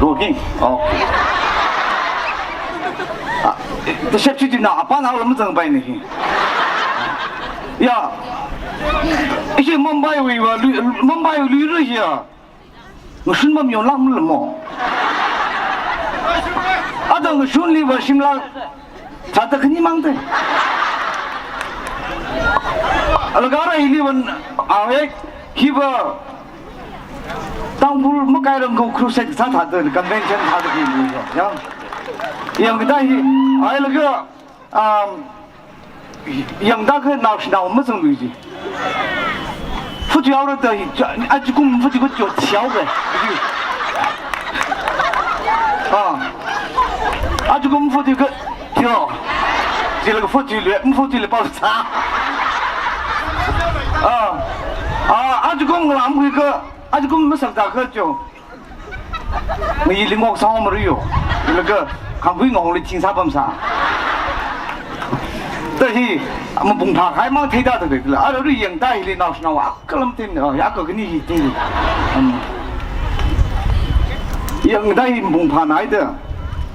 Roking. Okay. The chef did not upon our Muslim by anything. Yeah. It's in Mumbai, we were Mumbai, we were here. We shouldn't have your lamb more. I don't should leave a Shimla. Tatakani Mountain. Alagara, he live in our he were. Tangpul Makaram go crusade Sata, the convention had been. Young Dahi, I look young Daka now Muslim music. Put you out of the Ajum put you good your children. Ajum put you good. You look for you about Ajum Lam. 아주 그 무슨 다 그죠? 뭐 일링곡 상황으로요. 이거 강부인 공리 진사범사.但是我们怕还蛮太大的了，啊，这人大一点闹是闹啊，可能听哦，也个跟你一点，人大一不怕哪的，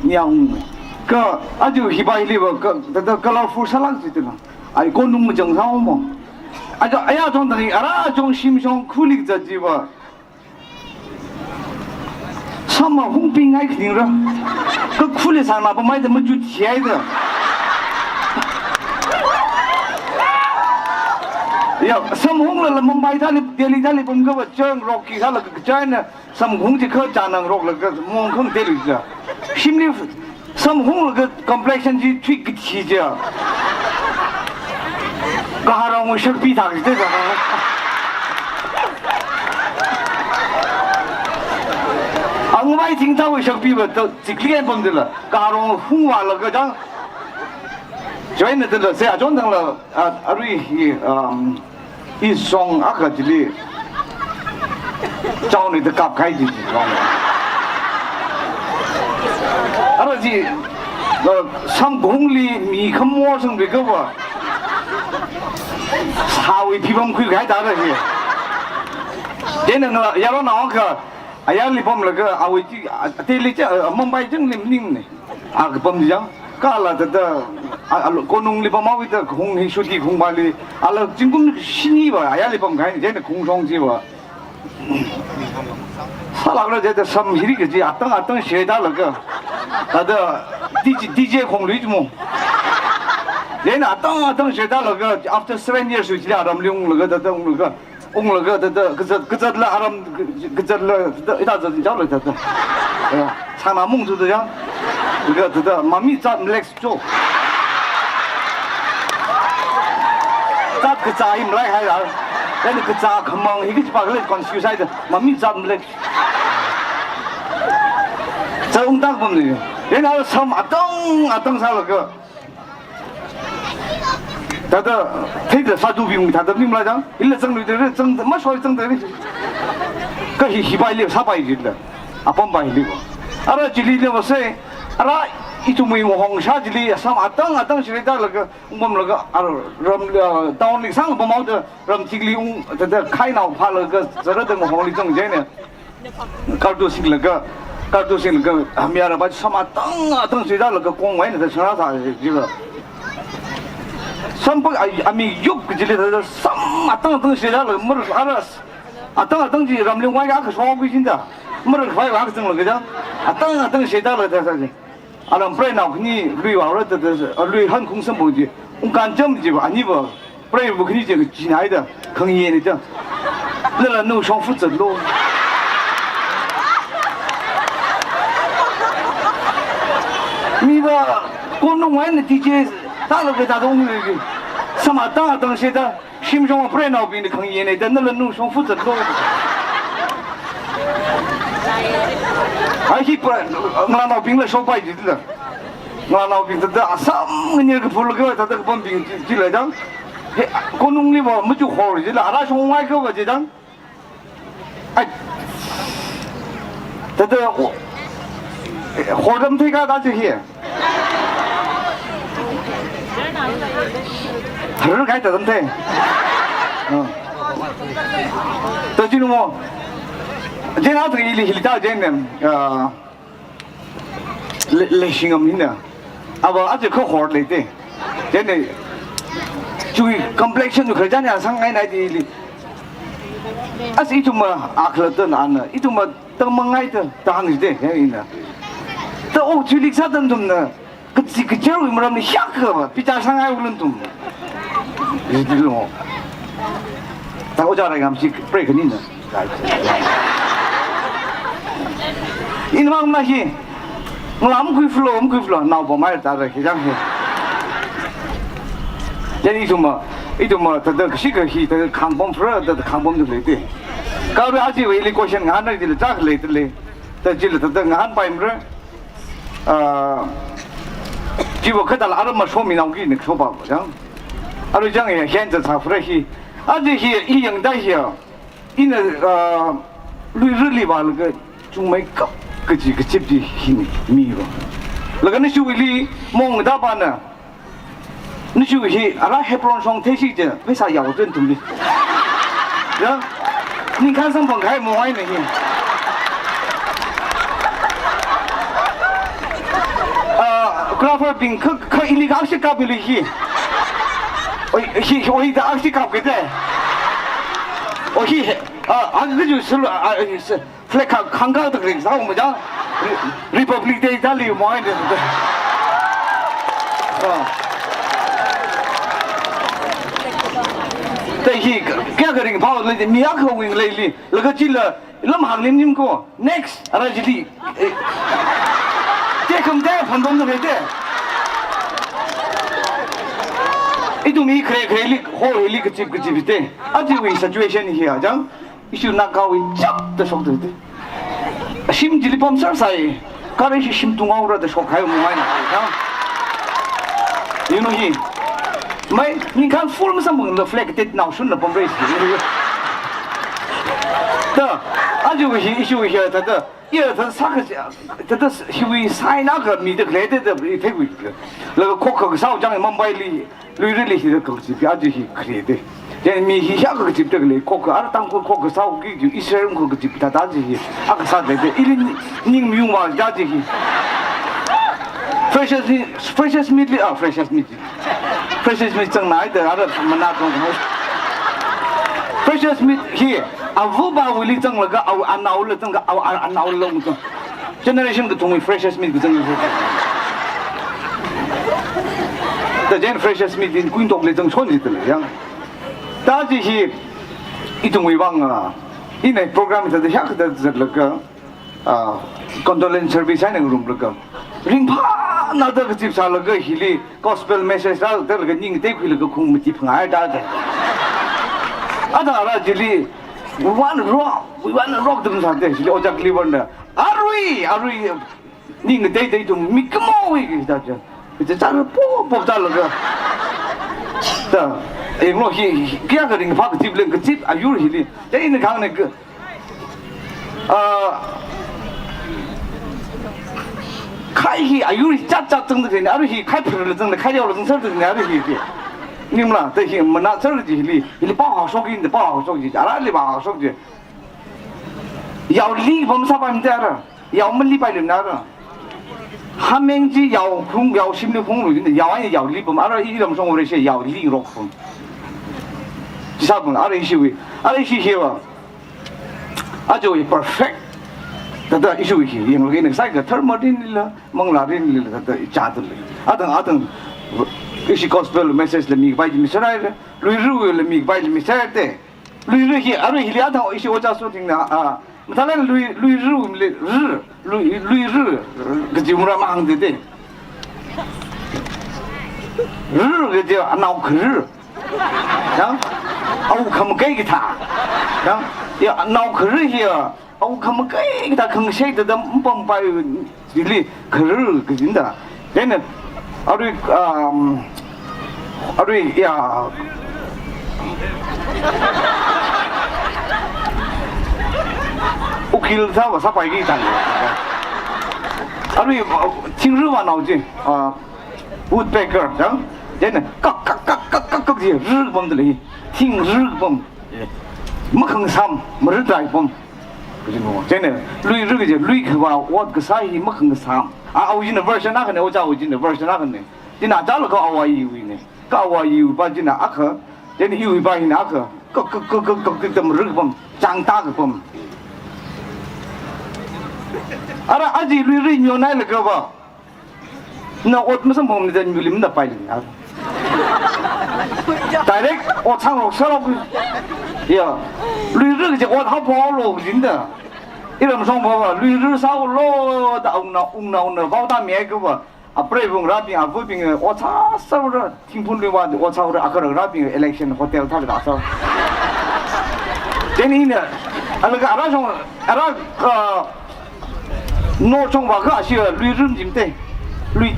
娘个啊就一般里个个老夫啥浪子的了，哎，广东么正常么？啊就哎呀，种等于啊，种心上苦力在这个。什么红兵还肯定了，个苦力上那不买怎么就甜的？呀，什么红了了，我买他的店里他的ผมก็ว่าเจ้า rocky 他了个เจ้า呢，什么红就可จานัง rock 了个มองคงเตลิจ้ะชิมนี่什么红了个 complexion 就tweak 个起จ้ะก็หาเราไม่ชักปีทาง这个。我们经常会想比不都这个样子了，假如红完了个张，就那的了，这样装成了一双个这里，找你的夹开就是装了，上公里米克莫生这个吧，稍微比我们开大了些，真的了，要那个。ayah lipom laga awal ji teli je Mumbai jeng lim ni pom jang kala tada konung lipom awal tada kong hisudi kong bali ala jengkum sini ba ayah lipom kai je kong song ji ba salah la je tada sam hiri ke ji atang sheda laga tada DJ kong lui mo je na atang sheda laga after 7 years ji aram liung laga tada laga ông là cái giật là aram cái giật là ít giờ cháu lại thật sang nào mông rồi đó cái mà mi chặt lex cho chặt cái chả im lại hay là cái chả không mong cái gì bảo cái còn siêu sai được mà mi chặt lex sao ông ta không được cái nào sao atong sao là cái 다들 태들 사주비용 다들 님 말이야 일러 정리들 정 뭐 소리 정들 그 희바일리 사바이질라 아범바일리고 알아 질리는 것에 알아 이쪽이 홍사질리 삼 아땅 시리다르가 몸르가 알아 럼 다운리 상 범마도 럼 지글리 다들 카이나우 팔르가 저러던 홍리 정제네 카르도싱르가 아미아라 바 삼 아땅 시리다르가 공원에 전화사 지금 sampai ami yuk jadi ada atang sila le mer aras atang ji ramling wai ga so bi jinda mer wai ga teng le ga atang sila le ta sa ji alam pray now ni lui wa le ta lui han kong sem bo ji ong kan jam ji ba ni ba pray bu ni ji ji nai de keng ye ni de le le no shong fu zhen lo你吧广东话的 DJ 大陆给大东西什么大东西的心上不然闹病的可以呢，但那人弄上负责多。而且不然，我闹病了少摆日子，我闹病的3年个付了个他这个本病进来的，广东里吧没就好了，那他上外个吧这张，哎，这我活着没推开他这些。很开的，对不对？这就是我，今天这个里到今年 레싱엄 있나 아버 아주 그 호르래 돼 얘네 주의 컴플렉션도 그러잖아 상하이 나이디 아스 이tumma 아클던 안나 이tumma 덩망아이드 당이데 얘이나 또 주릭 사던 좀나 그 제로 뭐라면 샤크가 비자 상하이 울는 좀 이들로 다 오자라 감시 브레이크 있나 이놈 마시 뭐람 구이플로 나고 말 따라 해장해 얘니 이tumma 더 시그히 더 강범 프로더 강범도 레데 가루 아지 웨리 퀘션 하나 딜 작 레들레 더질 더 한 바임르 지고 그달 아르마 소미나오기 네 소바 장 아루 장에 현재 사프레히 아지히 이 영다히야 이는 루르리 발그 중메이컵 그지 그 집지 힘이 미고 러가는 슈윌리 몽다바나 니슈히 알아 헤프론 송 태시제 왜啥咬真东西呀你看上本开莫爱那些그라퍼 빙 그 일리가 악시 값이리 오히려 악시 값 그대 오히 그저 슬로 플렉 한가도 그래 사고 뭐자 리퍼블릭 데이 달리 뭐 하는데 대히 깨거링 바울리 미야코 윙레리 러가질라 럼항림님고 next 알아지리 대금대 반동도 해대 이동이 그래리 호일리 그 집이대 아주 위 시츄에이션 히야 장 이슈 나가위 잡다 속도대 심질이 범설사이 가르시 심뚱아우라도 속하요 뭐하냐 장 이노히 마이 니칸 풀면서 먹는 reflected 나오순나 범레이스 더 아주 그 이슈 히야 다다 이어서 사그자 다다 히위 사이나가 미드 그레데드 되고 있어 그 코커 사우장에 맘바일리 루이르리 히르 거지 아주 히 그레데 제 미히샤 그 집들이 코커 알았당 코커 사우기 이스라엘 그 집 다다지 아까 사데데 일인 닝 미용마 자지 precious meat chẳng nói từ đó mà nào cũng precious meat here avu ba wili chẳng là cái au anau là chẳng cái au anau lông chẳng generation cái thùng precious meat cái chẳng như thế the precious meat in queen dog là chẳng chọn gì thế này ta chỉ hi ít thùng vàng à in này program thì chắc là cái condolence service này room là cái ring pa 나도 그 집 살고 힐리 gospel message 다 들고 닝 대퀴를 그 공무티 풍아야 다다 아다 알아지리 we want rock 좀 사대 힐리 오작 리번다 아루이 닝 대대 좀 미끄모 이게 다죠 이제 자를 뽑 달라고 다 이거 히 그냥 그린 박 집len 그집 아유 힐리 대는 강네开아유 짜짜 정도 되네 아루히开표를 정도开掉了 정설도 되네 아루히 님라 대히 뭐나 저러지 힐리 바하 속인데 바하 속지 알아리 바하 속지 야리 범사반데 알아 야물리 빨리 나라 한명지 야공 야심리 공로인데 야와이 야리 범 알아 이름 송으로시 야리 록품 지사분 아르시위 아르시히와 아주 퍼펙트 다다 이슈기 이노게는 사이가 터머딘일라 멍라딘일라 다다 자들리 아등 이시 고스펠 메시지 레미 바이지 미스라일 루이루일 레미 바이지 미스라일데 루이루히 아루히리 아다 이시 오자소 딩나 무탈란 루이루 루이루 그지무라 망데데 르 그지 아나우 그르 야 아우 감게기타 야 아나우 그르히야 ông không cái ta không xây từ đâm bom bay chỉ li khử cái gì đó thế nên ở đây ya ukil sao mà sắp bay cái thằng ở đây chính rư mà nào chứ woodpecker đó thế nên các gì rư bom từ đây thiên rư bom mất không sam mà rư đại bom 그리고 쟤네 루이 그와 옷 그 사이 먹은 거 삼 original version 那个呢，我叫 original version 那个呢，今哪找了个阿姨呢？个阿姨把今哪阿克，今你有把今哪克，个怎么日本长大个本。啊，阿姐瑞牛奶了个吧？那我们什么我们在牛里面的摆的啊？direct 我唱了说了不，呀，瑞日就我好跑路真的。一人上坡吧，绿日烧罗的翁包大面个吧，啊不是翁那边啊不边我操烧了，听不懂话我操的啊个那边 election hotel 他的打烧，这里呢，啊那个阿拉上阿拉诺上吧个是绿日怎么的，绿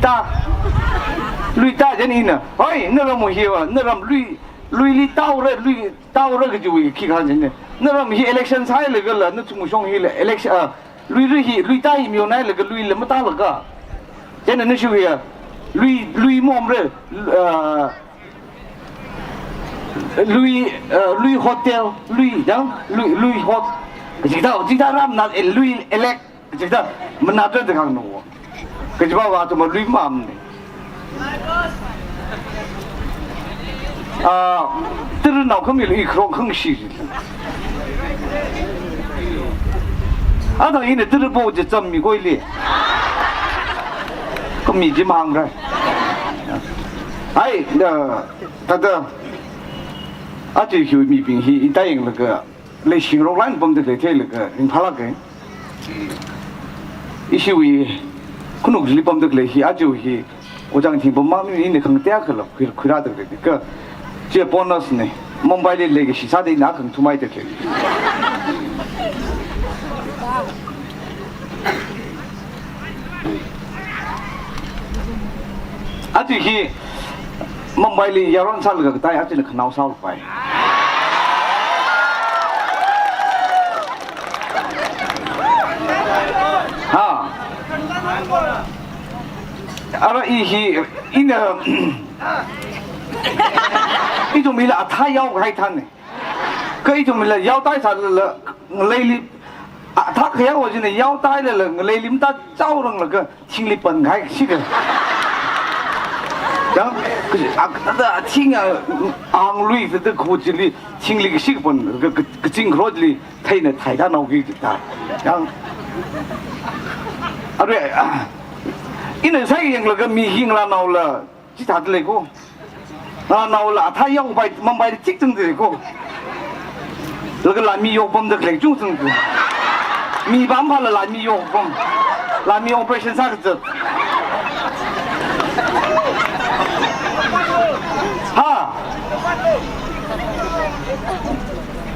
大这里呢，哎那个么些哇，那个绿到了个就会去看人呢。那么些 election 菜那个了，那怎么上去了 election 绿大没有那个绿那么大了个，现在那是呀，绿么子绿 hotel 绿 hot， kita ram na 绿 elect kita menada dengan no， kecuali waktu mau 绿 mam 呢。这是脑壳里一颗空虚的。等于呢，这是不就这么贵哩？个米几忙的。哎，他的，就有米平时一答应那个，来形容烂崩的来听那个，你怕那个？一些为，可能是崩的来些，就是我讲听不忙，因为可能第二个了，亏他的那个。这 bonus 呢，孟买的那个西沙的哪肯出卖的去？就是孟买的亚伦山那个大家真的很闹烧快。一种米了他要开摊呢，个一种米了腰带啥了，累里他可要我现在腰带了累里他招了那个清理本开是个，然后可是那清累是这口子里清理个是个本个进口子里太呢太大脑给他，然后对因为才用那个米行了脑了，其他的那个。那了，他要买孟买的这种的个，那个蓝米药泵的那种种子，米办法了蓝米药泵，蓝米 operation 啥个子？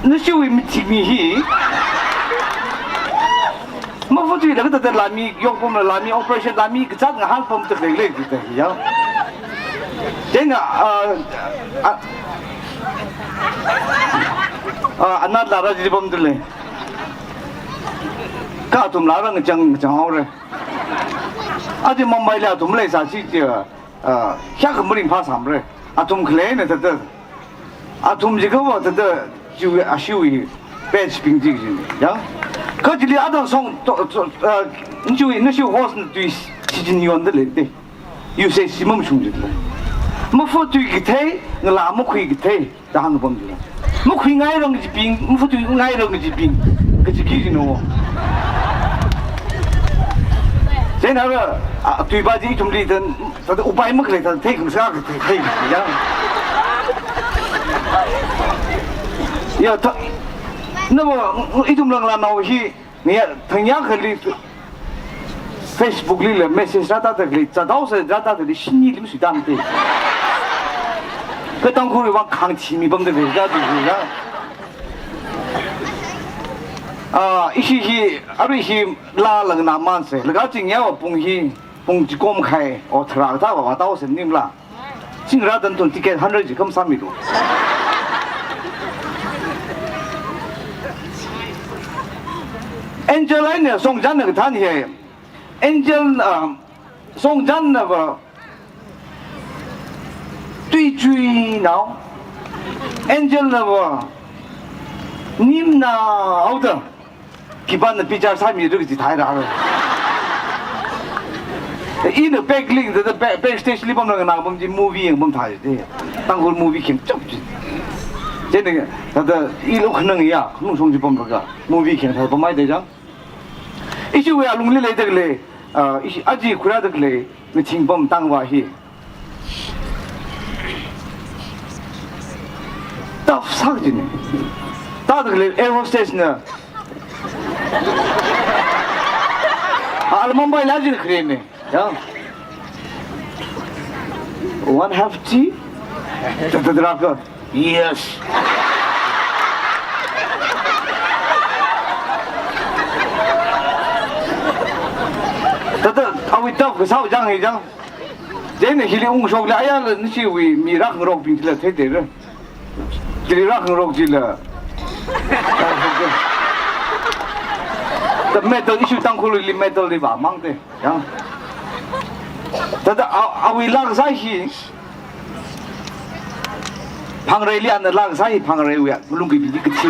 那是为听米没付出那个的蓝米药泵了，蓝米 operation 蓝米个咋个还泵的那类的呀？这个anak lara jadi bom dulu. Kau tu melarang jang orang. Aje Mumbai lah tu mulai sahaja dia, siapa kemudian pasang ber. Atum kelain itu tu, atum juga tu tu juga asyik batch pinjik je. Ya, kau jadi ada song ni juga ni siapa host tu sijin yuan dulu deh. You say simam sung je. 没付对个腿，我拉没亏个腿，然后我崩了。没亏挨人个病，没付对挨人个病，个是几人哦？现在个对吧？这种里头，他的500没亏，他腿更啥个腿一样。要他，那么一种人来闹起，你看同样个里头 ，Facebook 里了 message 啥的里，这倒是啥的里心里里水淡的。 그 땅콩이 막 강치미 범들 되자도 그냥 이시 아루시 라랑 나만세 내가 진짜 봉지 꼼khai 트라타 와 다오스 님라 진라던 돈 티켓 하늘지 감사합니다 엔젤라이네 송잔의 그 단위에 엔젤 송잔의 뭐对追闹 ，Angel 了不？你们闹的，一般的比较产品这个是太大了。in the back link the backstage 里边那个那我们的 movie 我们ถ่าย的当时 movie 看着急这那个他的一路可能呀弄上去帮那个 movie 看他不买得着一些为啊弄里来这个嘞一些阿姐回来这个嘞那情况当话去到啥子呢到这个嘞 air hostess 呢알만 봐야 나지 그랬네. 야. One half tea? 저들아까 yes. 저들 아위 떡 사우장이장. 쟤네 힐이 웅속래 아야는 시위 미락으로 빙틀어 대대를. 미락으로 질러. The metal issue tang khulu li metal li ba mang te yang tada awi lang sai hi phang rei lian lang sai phang rei wi lung ki bi ki chi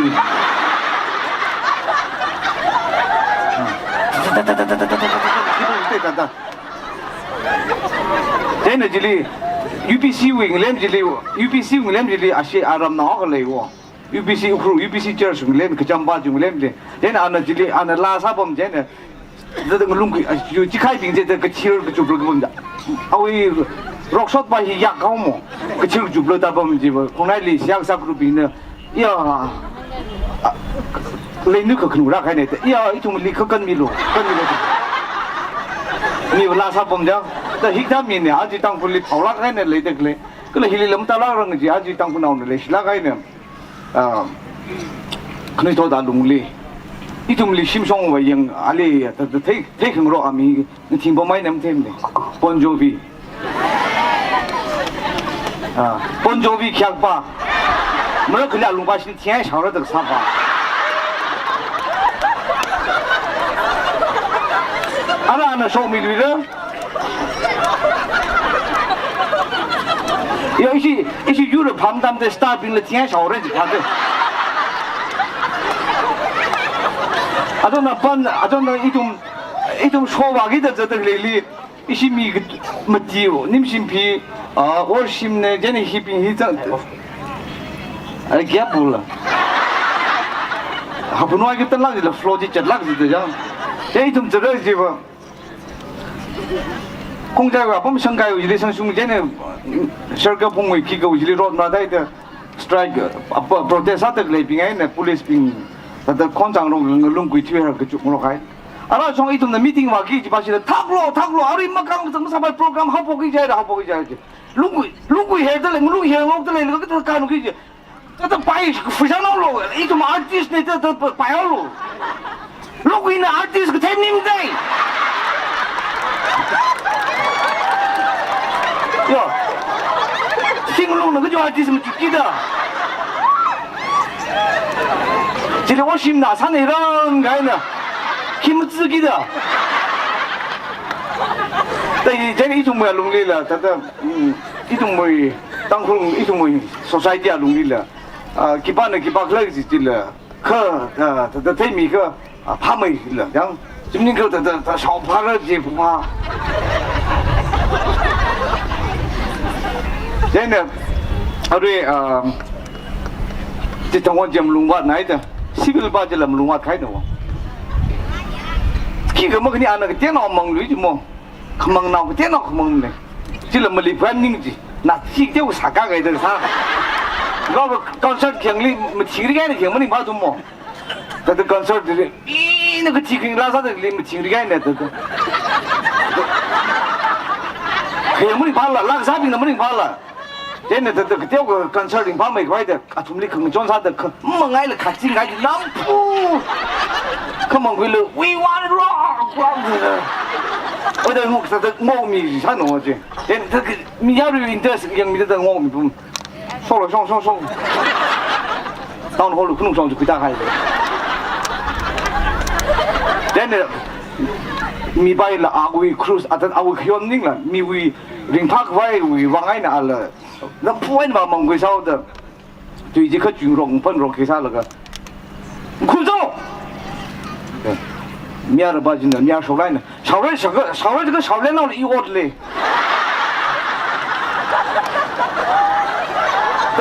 then jili UPC wing lem jili ashi aram na ko lei wo UPC ukru UPC church ngulem kachamba jungulem de den ana jili ana la sabom jene de ngulung yu ji khai bing je de kachir ke jublo ke bumda awi rock shot ba hi yak kaw mo kachir jublo ta bom ji ba konai li siak sa group ne ya le nu ko khnu ra khai ne ya itum li ko kan mi lo mi la sabom ja de hik da mi ne aji tang puli thawla khai ne le de le ko le hili lam ta la rang ji aji tang punaw ne le sila khai ne 그네 더 나룽리 이tum리 심송 와영 알리 테이크로 아미 팀보 많이 냄템네 본조비 본조비 캬바 뭐 그냥 룽바신天上的사바 알아나 소미리를 이시 유럽 밤담대 스타빙을天上人看的아저나 이좀 소화기다 저들리 이심이 맞지요 님심피 월심네 제네 히빈 히장 알게 몰라 하부노하게 떨라지라 플로지 zet락지도장 에이좀 저러지 뭐 공자가 보면 성가요 이리 성숭 제네 서가 봉의 기고 이리 로나다이데 스트라이크 프로테스트 레빙에 폴리스 빙 다들 kon장롱 롱귀 뒤에 그 쪽으로 가요. 알아 종 이tum의 미팅 와기 지바시다 탁로 아리 막강 좀 사발 프로그램 하보기 자야지. 롱귀 해들 롱귀 해먹들 이거 가는 거지. 저 빠이 부산으로 이좀 아티스트 저 빠이로. 롱귀는 아티스트 템님데. 야. 싱롱은 그저 아티스트 죽기다.这里我心哪产的人干呢？힘自己的。但这个一种没努力了，他的一种没当初一种没 society 啊努力了，基本可是这了，可他的对面个怕没了，这样今年个他少怕了几不怕。真的，对这中国节目龙华哪一的？ civil baje lam lunga khai no ki ga magni ana ke tena mang lu ji mo khamang na ke tena khamang ne ji lam li planning ji na chi te u sa ka ga de sa ga concert kyang li mi chi ri ga ne kyang ni ba du mo ta de concert de i na ke chi king la sa de li mi chi ri ga ne de kyang ni ba la sa bi na ni ba la 얘네 그때 그 컨설팅 밤에 가야 아tum리 긍정사들 그 멍아이를 같이 가지 남푸 그만 그래 we want rock 어디 혹시 몸이 사는 거지 얘네 그 미야를 인터스 그냥 믿었다 몸이 좀 소로 송송송 다운 홀로 그놈 좀 그다 가야 돼 얘네 미바일 아구이 크루즈 아단 아구 현닝라 미위 링팍 와이 위 왕아이나 알라那不问吧，蒙鬼烧的，对这个军容分容给啥那个，苦走，对，面儿把进来，面儿收来呢，少人这个少人闹了一窝子嘞。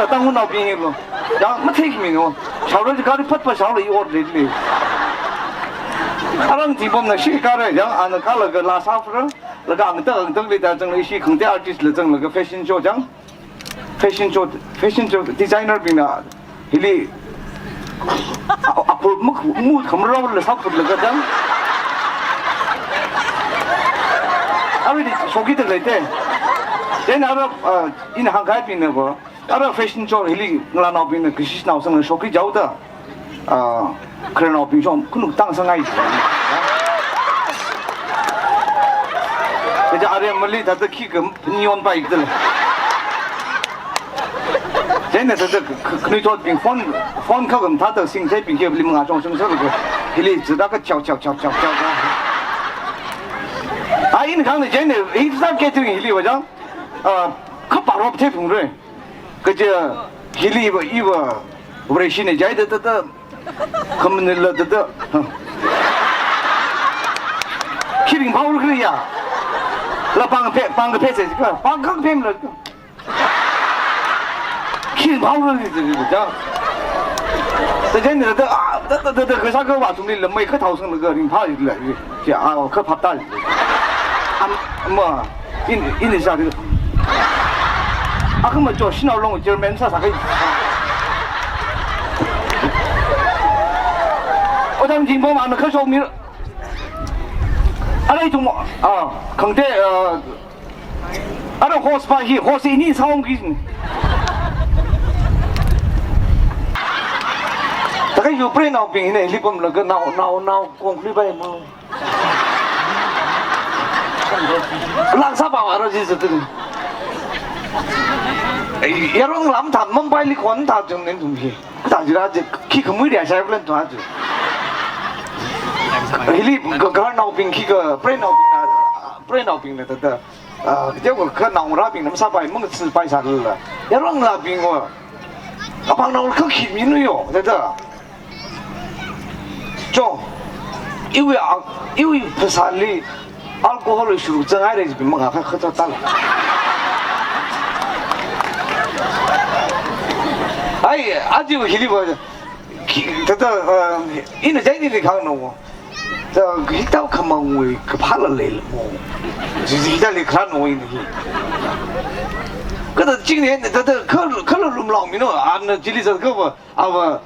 当我闹兵一个，然后没听明哦，少人就搞得不少了一窝子嘞。orang tiba nak sih kara yang anak kalau ke lasaf tu, lega angtang leda jeng isi kengte artis le jeng lega fashion show designer bina, hili apa mu kamera le saf lega jeng, abi di sogi tu lete, jadi ada ini hangkai bina ko, ada fashion show hili ngelana bina krisis nau sang sogi jauh dah. 그런 어빙좀 그는 땅상가 있어. 이제 아래 멀리 다들 키금 니온 바이들. 쟤네 다들 그네 저빙폰 그금 다들 생태 빙게 리문가 좀 생서를 그 힐리 지다가 짝짝짝짝짝. 아 이는 강네 쟤네 이상 개들이 힐리 뭐죠? 그 바로 앞에 풍래. 그저 힐리 이거 우리 신의 자이들 kamu ni lah tu, kirim power kerja, lah bang ke pesa juga, bang ke pem lah tu, kirim power kerja juga, tapi ni tu kerja ke waktu ni lemai ke tahu sang lega ring power lah, je ke patah, amma ini sahaja, aku macam sinau long Jerman sahaja. 어떤 진범 안 커서 미 아래 좀 강대 아래 호스파히 호스이니 상황이 다가 요 프레 나오 빙네 리범 러가 나오 공클리바이 뭐 랑사바 알아지거든 여러분 람 담만 빨리 권다 정는 동시 다지라 키 그물이야 잘 불은 도와줘 Hili gar nau ping ki ke pre nau ping na tada dia ko ke nau ra ping nam sa bai mong si bai sa le ya rong la ping ko apang nau ke ki min yo tada jo iwi pasali alcohol shuru zeng ai de bi mong a kha ta la ai aji hili bo tada ina jai ni khang no 저 이따 가면 왜 그 팔을 내려 뭐 이달리 그런 노인이 그래도 지금 저 컬러 룸 나오면 안 질리서 그거 아마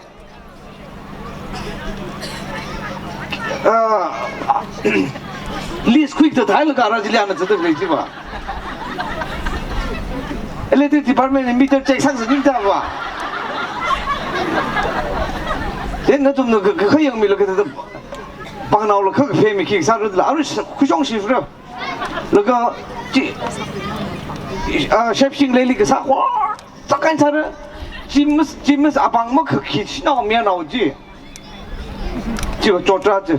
리스 퀵 더 다이얼 가라질이 않는 저도 그러지 봐 엘리트 디파트먼트 미터 책 상승 님다 봐 얘는 좀그 허영미를 그래도帮到了可个片面去啥子的，而是互相媳妇了，那个小心来那个啥哇，咋干啥的？今么是阿帮么去去闹面闹去，就做这子，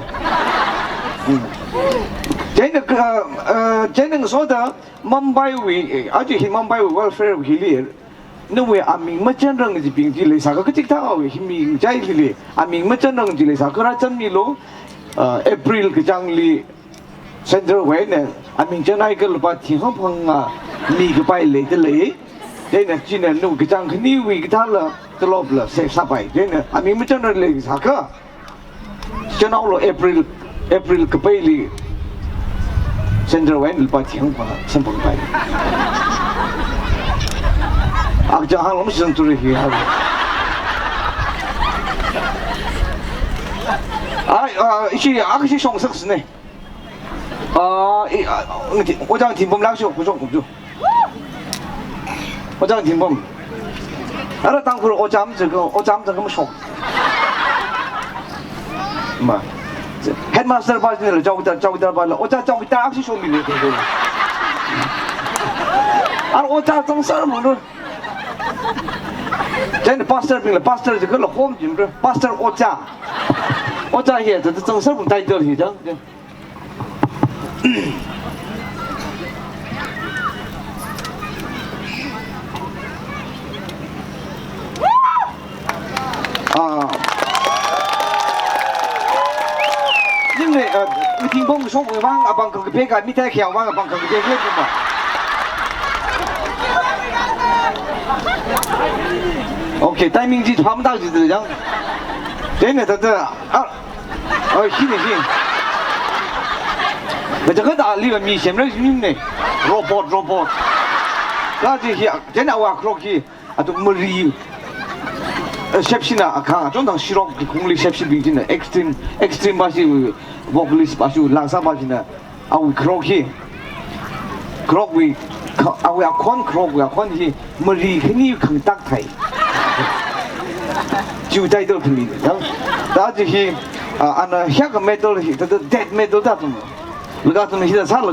真那个说的，Mumbai we，而且Mumbai we welfare we里。那位阿明么真正的病机来啥个这他为明在里，阿明么真正的来啥个他真米咯。April ke jangli center way ne amin janai ke lepas tiang pang ni ke pai le de le de ne jina nu ke jang ke ni wi ke ta la de lob la se sa pai de ne amin macam ne le sa ka janau lo April ke pai li center way lepas tiang pang sempang pai ak jangan lom sentur hi ha 이시 아그시 송석스네. 오장 팀범 락쇼 구종 구조. 오장 팀범. 알아 당불 오잠 저거 뭐 송. 마. 헤드마스터 바지를 저기다 발라. 오자 저기다 악시 쇼미네. 알아 오자 좀 썰어보는. 쟤네 파스터 저거 홈 좀. 파스터 오자. 오자 해, 저 정설분 다 있더라 hi죠. 근데 听风说会忘，阿帮个别个米太巧忘，阿帮个别个嘛。OK， 待命机传不到就是这样。真的，这啊，行的行。那这个打里个米线那是呢 ，robot， 那这些真的我可以啊，都没理。셉시나 강 좀더 싫어 공리 셉시 빙진나 엑스트림 바시 보컬리스트 바시 랑사 바시나 아우 그렇게 그렇게 아우 약혼 그렇고 약혼이 머리 흔히 강딱 타이 지우자이들 들리네 다지 아나 향 메tal 데드 메tal 다tum लगाtum हिदा 살가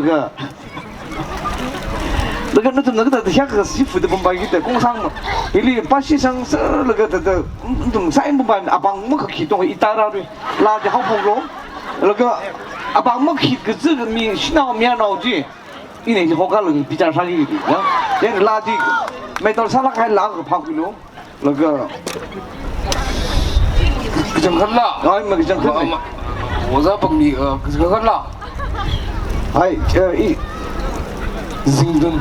लगा न तुम लगा तो क्या कर सिर्फ फुट बम्बाई की तो कौन सांग इली पासी सांग सर लगा तो तुम साइन बम्बाई अबांग मक खीतों इतारा रे लाज हाउ पोंगलो लगा अबांग मक खीत के ज़िग मी शिनाओ मिया नाओ जी इन्हें जो होगा लग बिचार सारी की ना ये लाजी मैं तो साला काय लाग भागलो लगा जंगला आई मैं जंगल में 我在帮你这个啦，哎Zindun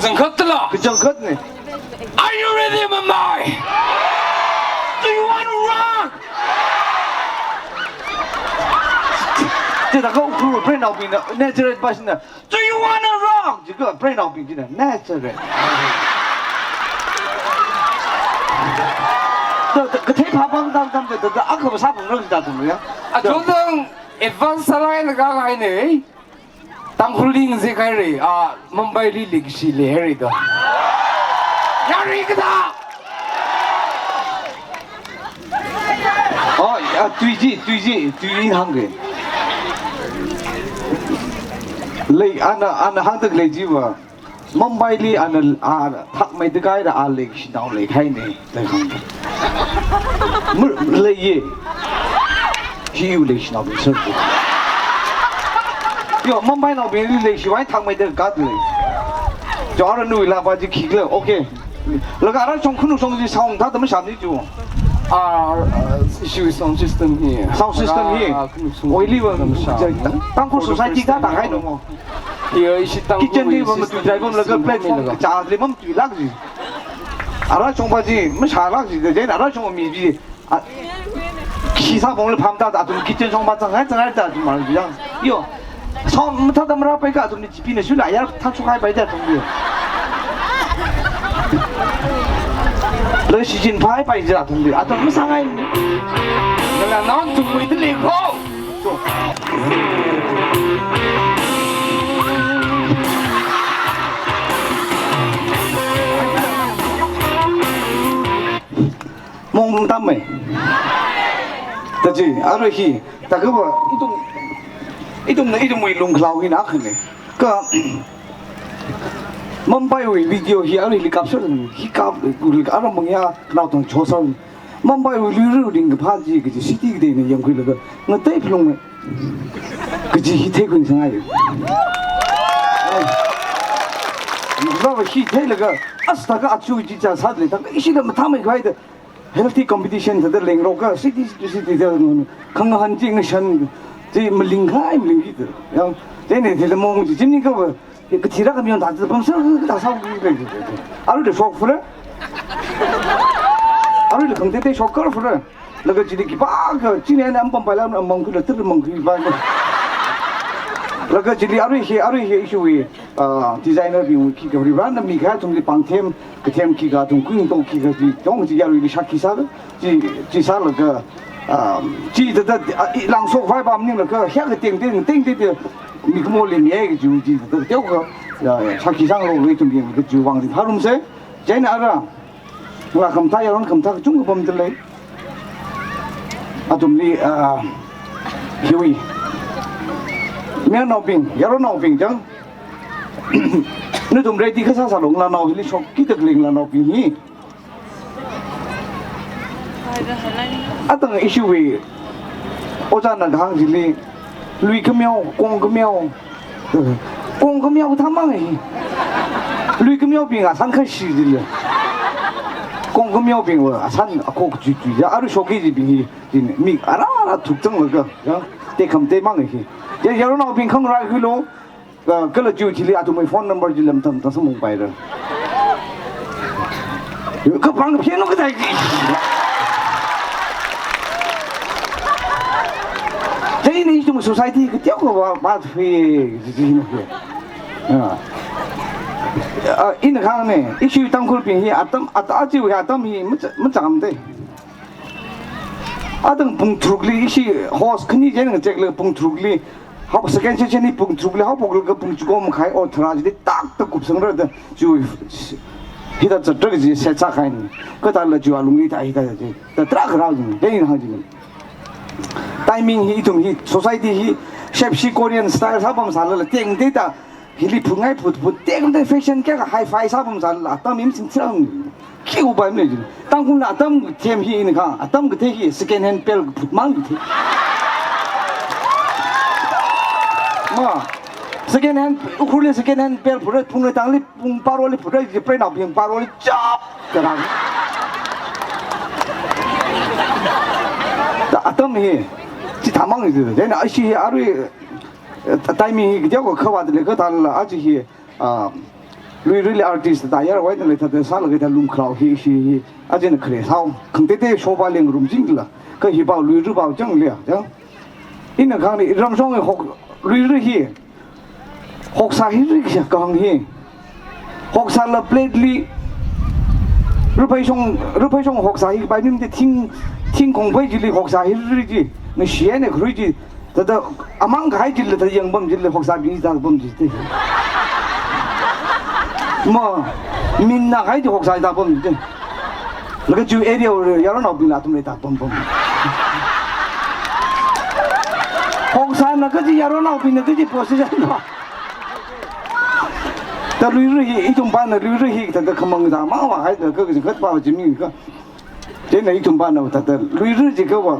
Zankatla जंगल में Are you ready Mumbai? Do you want to rock? 这个我不是脑病的，那这个不是的。Do you wanna rock？ 这个不是脑病的，那这个。这太怕帮当这阿克不啥朋友是咋怎么样？啊，就等 advance 来那个来呢，当初领这个人啊，Mumbai 里历史来人的，要一个他。哦，对行的。累按行的累几吧。Mumbai 里按他没得改的按累是到累开呢，累行的。没累耶，是有累是到没事。哟，Mumbai 那边累是外他没得改的累，就俺那来把这起了 ，OK。那个俺从可能从这上他怎么想的就。issue sound system here. Sound system here. Oi liwa tangko society ka ta kai no mo. Here is tangko. Kitchen ni mo tu drive mo laga platform cha le mo tu lag ji. Ara chong ba ji mo cha lag ji de ara chong mi ji. 기사 봉을 밤다 아tum kitchen chong ba chang hai chang hai ta tu mar ji yang. Yo. Som ta da mara pai ka tu ni jipi ne shu la ya ta chu kai bai da tong bi. เลยสินพายไปจะถึงเดือดไม่สั่งไงนั่นแหละน้องจุ่มมือที่เลี้ยงเขามองตั้มไหมแต่จีอะไรที่แต่ก็ว่าไอ้ตรงมือลงคลาวหินักเลยก็Mumbai we video here really capture he cap good ara mangya now tong chosan Mumbai we lu ring pha ji ge city de ne yang khoi la nga tai phlong ge ji hi thai kun sang ai ba ba hi thai la ga as ta ga achu ji cha sa le ta isi da ma mai gai de healthy competition da leng ro ga city da khang han ji ng shan ji mling khai mling gi de yang de ne de mo ji jin ni ga 그 지나가면 다 범선 다 사고 그래. 아루를 쇼크래? 아루를 강대대 쇼크를 그래. 내가 지리기 바그 지내는 한번 발라면 멍그를 들을 멍그리 봐. 내가 지리 아루히 이슈위 디자이너 비우 키가 우리 란덤 미가 좀 방템 그템 키가 좀 군동 키가 좀 지야루리 샤키사 지살가 지다 랑소 파이밤님 그 향을 땡땡你跟我里面一个就都丢个，长期上路为中间一个就往里，他弄些，在哪个？我看他要看他中国범들嘞，좀里희위，没闹病，要闹病장，你좀 ready 그 사사弄了闹，你说几得领了闹病呢？等一些位，我在那行子里。lui cái mèo con cái mèo他妈的lui cái mèo bị ngã sang khai xì đi 公个苗兵我山啊个住呀，啊，手机这边咪啊ถูกจังเลยก็เด็กคำเตะมั่งเลยเดี๋ยวเราเป็นข้างไรคือรู้ก็เลยจู่ที่เลยอาตุไม่โฟนนัมเบอร์จิลล์ทำสมองไปเลยก็ฟังเพี้ยนก็ได้这一年中 society 个屌个把飞这些东西อินข้างเนี่ยอีชีวิตตั้งคนเป็นเฮียอาชีพอาตั้มเฮียมันจำได้ตั้งปุ่งทุกลีอีชีฮอสขึ้นนี่เจนก็เจ๊กเลยปุ่งทุกลีเขาสแกนเช่นนี้ปุ่งทุกลีเขาปุ่งเลยก็ปุ่งจุกมันขายออทราจได้ตักตะกุบสังเกตจู่ฮิตาจัดก็จะเสียใจขายนี่ก็ตอนละจู่อารมณ์นี้ตายฮิตาจะแต่ตรักเราจริงได้ยินเขาจริงtiming ฮีตุ่มฮี society ฮีเชฟชีโคเรียนสไตล์ชาวบ้านสารละเก่งที่ตาฮิลิพุ่งไงพุ่งเต็มได้แฟชั่นแค่กับไฮไฟชาวบ้านสารละตั้มมีสิ่งเชื่อมคิวไปไม่จริงตั้งคุณละตั้มเทียมฮีนี่ค่ะตั้มก็เที่ยสแกนแฮนด์เปลพุ่งมั่งที่มาสแกนแฮนด์คุณเลยสแกนแฮนด์เปลพุ่งเลยพุ่งเลยตั้งเลยพุ่งปาร์วเลยพุ่งเลยจะไปหน้าเพียงปาร์วเลยจับกระดังตั้มฮีที่ทำมั่งเลยเดี๋ยวนะไอ้ชีอะไรtiming เดี๋ยวก็เข้าวัดเลยก็ตอนละอาจจะฮีreally artist แต่ยังไว้ตั้งเลยถ้าเดี๋ยวสารก็จะลุ่มคราวฮีอาจจะนึกเครียดเท่าคงเต้ๆโชว์บอลเลี้ยงรุ่มจริงละก็ฮีบ่าวลุยรู้บ่าวจังเลยจังอินครั้งนี้รำช่องหกลุยรู้ฮีหกสายฮีกองฮีหกสายละเพลดลีรูปไปช่องหกสายไปนี่มันจะทิ้งคงไปจิลีหกสายฮีจีไม่เสียเนี่ยครูจีแต่อามังขายจิลีแต่ยังบ่มจิลีหกสายบีตาบ่มจิลีมามินนักขายจิหกสายตาบ่มจิลีแล้วก็จูเอเรียยาร์นเอาบินลาตุมเลยตาบ่มหกสายนักก็จะยาร์นเอาบินนักก็จะโพสต์จังเนาะแต่ลุยรุ่ยอีจุ่มบ้านน่ะลุยรุ่ยแต่ขมังตามาว่าขายแต่ก็จะเกิดป่าวจิมีก็เจ้าไหนอีจุ่มบ้านน่ะแต่ลุยรุ่ยจะก็ว่า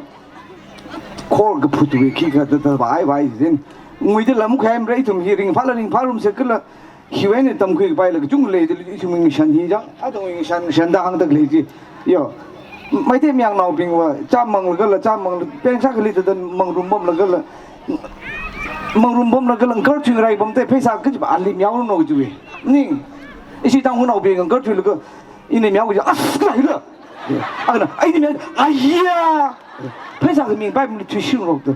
โคตรก็พูดด้วยขี้ก็แต่บ่ายเจนงวยจะละมุขแฮมเลยจุ่มฮีริงพารุมเสกก็ละหิวเนี่ยตั้มคุยไปแล้วก็จุ่มเลยอีจุ่มมีชันฮีจังตรงมีชันด่างตะเลยจีย่อไม่ได้มีอย่างน่าพิงว่าจ้ามังแล้วก็ละจ้ามังเป็นชักเลยแต่มังรุมบ่มแล้วก็ละมังรุมบ่มแล้วก็ละก็ถึงไรบ่มแต่เพศก็จะอันลิมยาวโน่จุ้ยนี่ไอ้สิ่งต่างคนเอาเพียงก็ถึงแล้วก็อินเดียก็จะอ่ะอะไรล่ะอ่ะไอ้นี่มันไอ้เหี้ยเพศก็明白มัน去形容的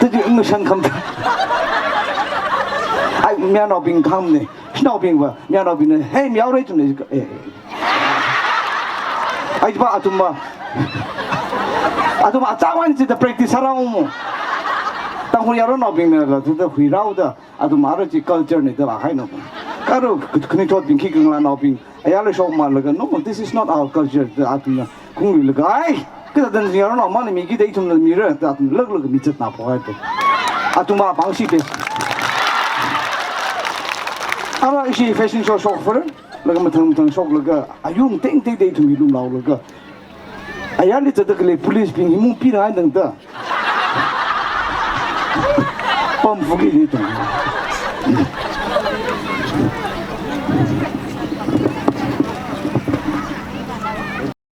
这就我想看的ไอ้เมียนอบินคำเนี่ยนอบินว่าเมียนอบินเนี่ยเฮ้ยเมียอะไรจุดนี้ก็ไอ้บ้าอาตุมาจ้าวันจะ practice อะไรมั้งตั้งคนยารอนอบินเนี่ยเราจะคุยเราเด้ออาตุมาเราจะ culture เนี่ยจะว่าให้น้องก็รู้คุณนี่ทอดบินขี้กังลานอบินไอ้ยาเลยชอบมาเลยก็ no this is not our culture อาตุมาคงเลยก็ไอ้ก็แต่เดี๋ยวเรามันมีกี่ได้ทุ่มมีเรื่องแต่เลิกมีจัดหน้าพอให้ตัวอาตุมาบางสิ่งเป็นอะไรสิแฟชั่นโชว์ช็อปเฟอร์แล้วก็มาทำช็อปแล้วก็อายุมันเต็งได้ทุ่มมีลุ่มเราแล้วก็ไอ้ยาเลยจะตะกเลย police พิงหิมุปีนอะไรต่างๆปั๊มฟุกิได้ทุ่ม